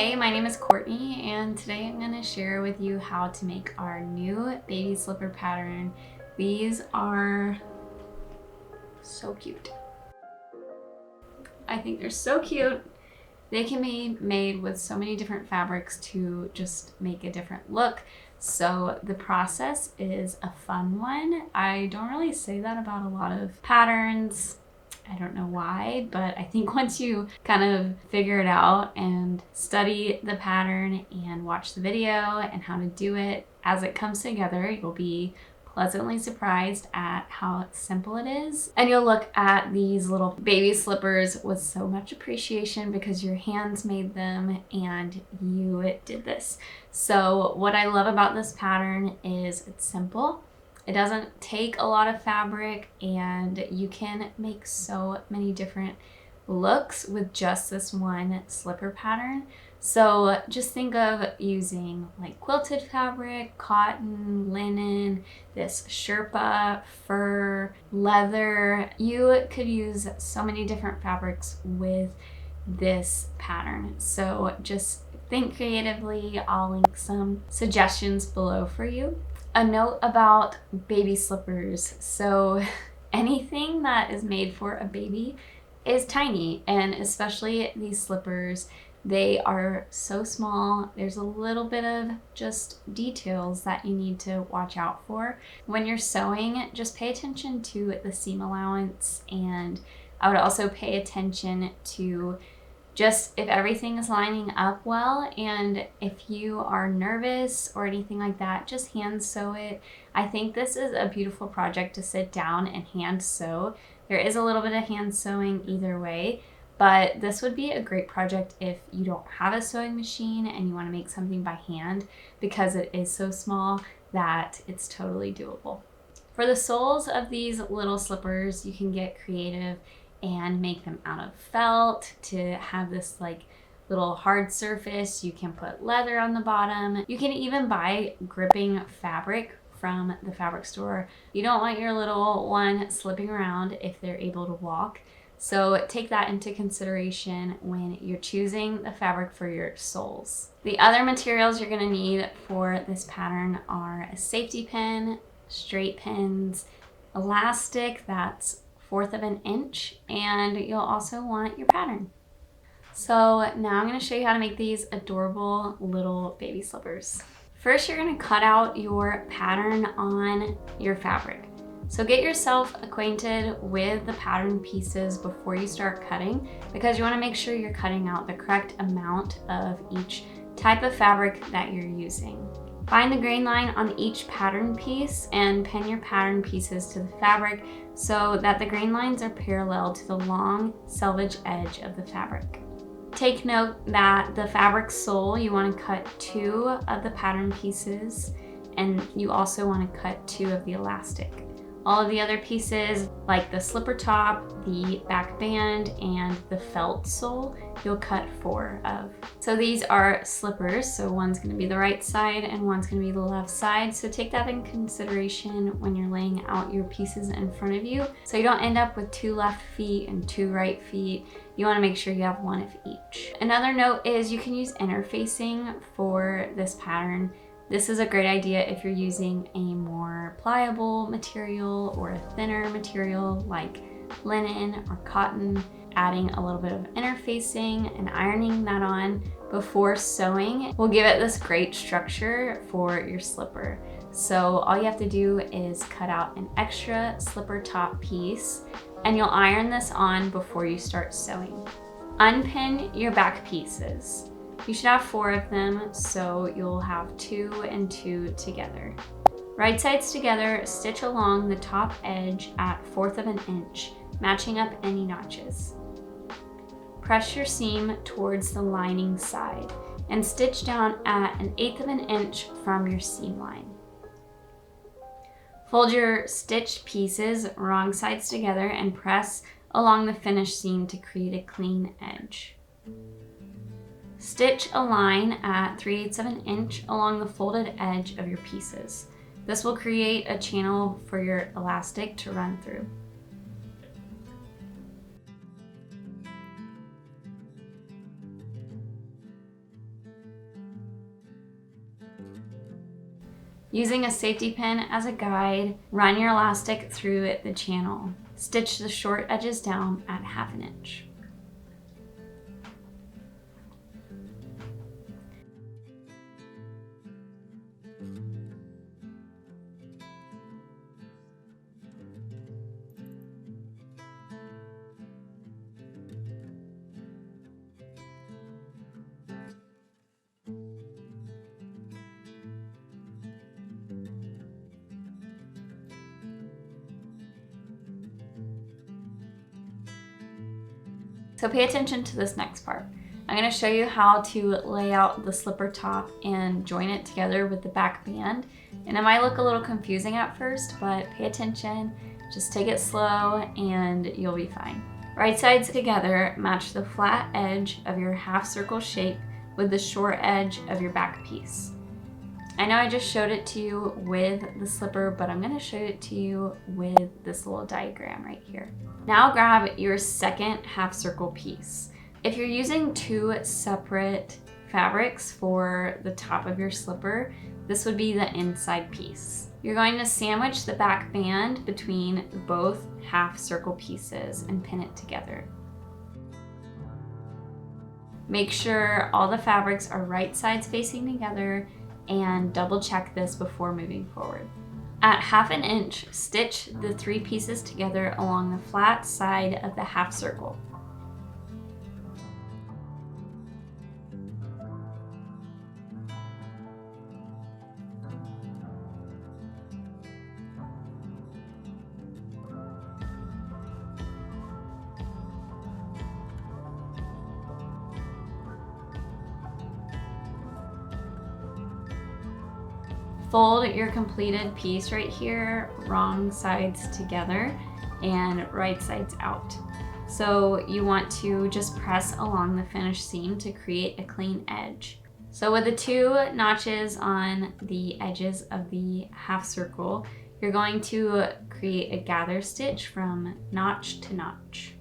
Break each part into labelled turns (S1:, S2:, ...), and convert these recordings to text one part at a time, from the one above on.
S1: Hey, my name is Courtney, and today I'm going to share with you how to make our new baby slipper pattern. These are so cute. I think they're so cute. They can be made with so many different fabrics to just make a different look. So the process is a fun one. I don't really say that about a lot of patterns. I don't know why, but I think once you kind of figure it out and study the pattern and watch the video and how to do it as it comes together, you'll be pleasantly surprised at how simple it is. And you'll look at these little baby slippers with so much appreciation because your hands made them and you did this. So what I love about this pattern is it's simple. It doesn't take a lot of fabric, and you can make so many different looks with just this one slipper pattern. So just think of using like quilted fabric, cotton, linen, this Sherpa, fur, leather. You could use so many different fabrics with this pattern. So just think creatively. I'll link some suggestions below for you. A note about baby slippers. So anything that is made for a baby is tiny, and especially these slippers, they are so small. There's a little bit of just details that you need to watch out for. When you're sewing, just pay attention to the seam allowance, and I would also pay attention to just if everything is lining up well, and if you are nervous or anything like that, just hand sew it. I think this is a beautiful project to sit down and hand sew. There is a little bit of hand sewing either way, but this would be a great project if you don't have a sewing machine and you want to make something by hand, because it is so small that it's totally doable. For the soles of these little slippers, you can get creative and make them out of felt to have this like little hard surface. You can put leather on the bottom. You can even buy gripping fabric from the fabric store. You don't want your little one slipping around if they're able to walk. So take that into consideration when you're choosing the fabric for your soles. The other materials you're gonna need for this pattern are a safety pin, straight pins, elastic that's 1/4 of an inch, and you'll also want your pattern. So now I'm going to show you how to make these adorable little baby slippers. First, you're going to cut out your pattern on your fabric. So get yourself acquainted with the pattern pieces before you start cutting, because you want to make sure you're cutting out the correct amount of each type of fabric that you're using. Find the grain line on each pattern piece and pin your pattern pieces to the fabric so that the grain lines are parallel to the long selvage edge of the fabric. Take note that the fabric sole, you want to cut 2 of the pattern pieces, and you also want to cut 2 of the elastic. All of the other pieces, like the slipper top, the back band, and the felt sole, you'll cut 4 of. So these are slippers, so one's going to be the right side and one's going to be the left side. So take that in consideration when you're laying out your pieces in front of you, so you don't end up with 2 left feet and 2 right feet. You want to make sure you have 1 of each. Another note is you can use interfacing for this pattern. This is a great idea if you're using a more pliable material or a thinner material like linen or cotton. Adding a little bit of interfacing and ironing that on before sewing will give it this great structure for your slipper. So all you have to do is cut out an extra slipper top piece, and you'll iron this on before you start sewing. Unpin your back pieces. You should have 4 of them, so you'll have 2 and 2 together. Right sides together, stitch along the top edge at 1/4 of an inch, matching up any notches. Press your seam towards the lining side and stitch down at 1/8 of an inch from your seam line. Fold your stitched pieces wrong sides together and press along the finished seam to create a clean edge. Stitch a line at 3/8 of an inch along the folded edge of your pieces. This will create a channel for your elastic to run through. Using a safety pin as a guide, run your elastic through the channel. Stitch the short edges down at 1/2 inch. So pay attention to this next part. I'm going to show you how to lay out the slipper top and join it together with the back band. And it might look a little confusing at first, but pay attention, just take it slow and you'll be fine. Right sides together match the flat edge of your half circle shape with the short edge of your back piece. I know I just showed it to you with the slipper, but I'm going to show it to you with this little diagram right here. Now grab your second half circle piece. If you're using 2 separate fabrics for the top of your slipper, this would be the inside piece. You're going to sandwich the back band between both half circle pieces and pin it together. Make sure all the fabrics are right sides facing together and double check this before moving forward. At 1/2 inch, stitch the 3 pieces together along the flat side of the half circle. Fold your completed piece right here, wrong sides together and right sides out. So you want to just press along the finished seam to create a clean edge. So with the 2 notches on the edges of the half circle, you're going to create a gather stitch from notch to notch.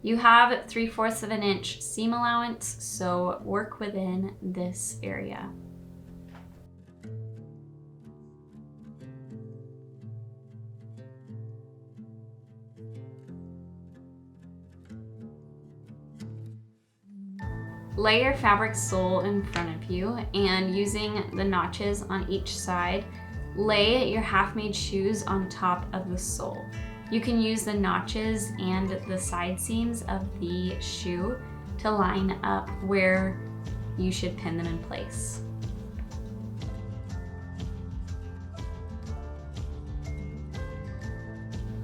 S1: You have 3/4 of an inch seam allowance, so work within this area. Lay your fabric sole in front of you and using the notches on each side, lay your half-made shoes on top of the sole. You can use the notches and the side seams of the shoe to line up where you should pin them in place.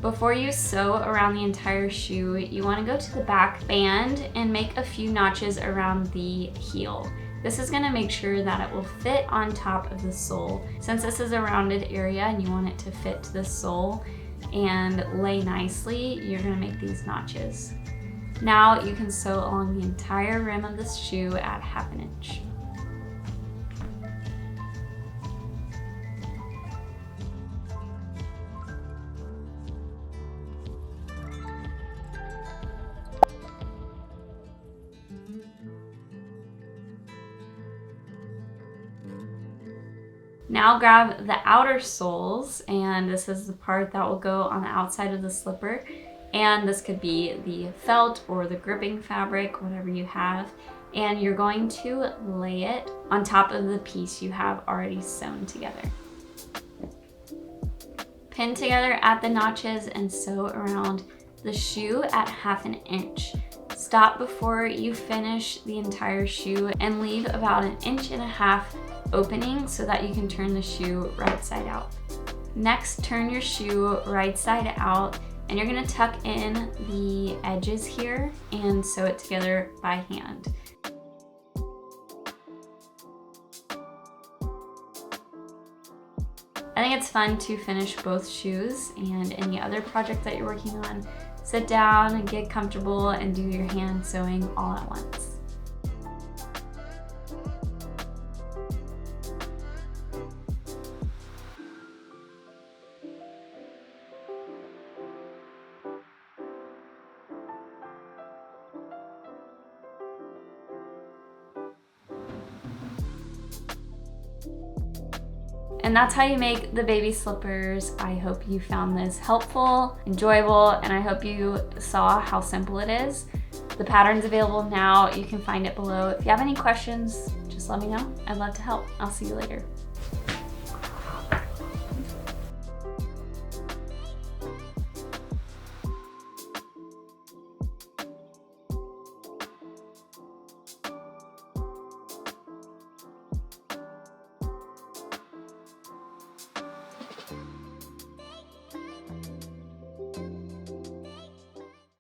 S1: Before you sew around the entire shoe, you want to go to the back band and make a few notches around the heel. This is going to make sure that it will fit on top of the sole. Since this is a rounded area and you want it to fit to the sole and lay nicely, you're going to make these notches. Now you can sew along the entire rim of this shoe at 1/2 inch. Now grab the outer soles, and this is the part that will go on the outside of the slipper. And this could be the felt or the gripping fabric, whatever you have. And you're going to lay it on top of the piece you have already sewn together. Pin together at the notches and sew around the shoe at 1/2 inch. Stop before you finish the entire shoe and leave about 1.5 inches opening so that you can turn the shoe right side out. Next, turn your shoe right side out and you're going to tuck in the edges here and sew it together by hand. I think it's fun to finish both shoes, and any other project that you're working on, sit down and get comfortable and do your hand sewing all at once. And that's how you make the baby slippers. I hope you found this helpful, enjoyable, and I hope you saw how simple it is. The pattern's available now. You can find it below. If you have any questions, just let me know. I'd love to help. I'll see you later.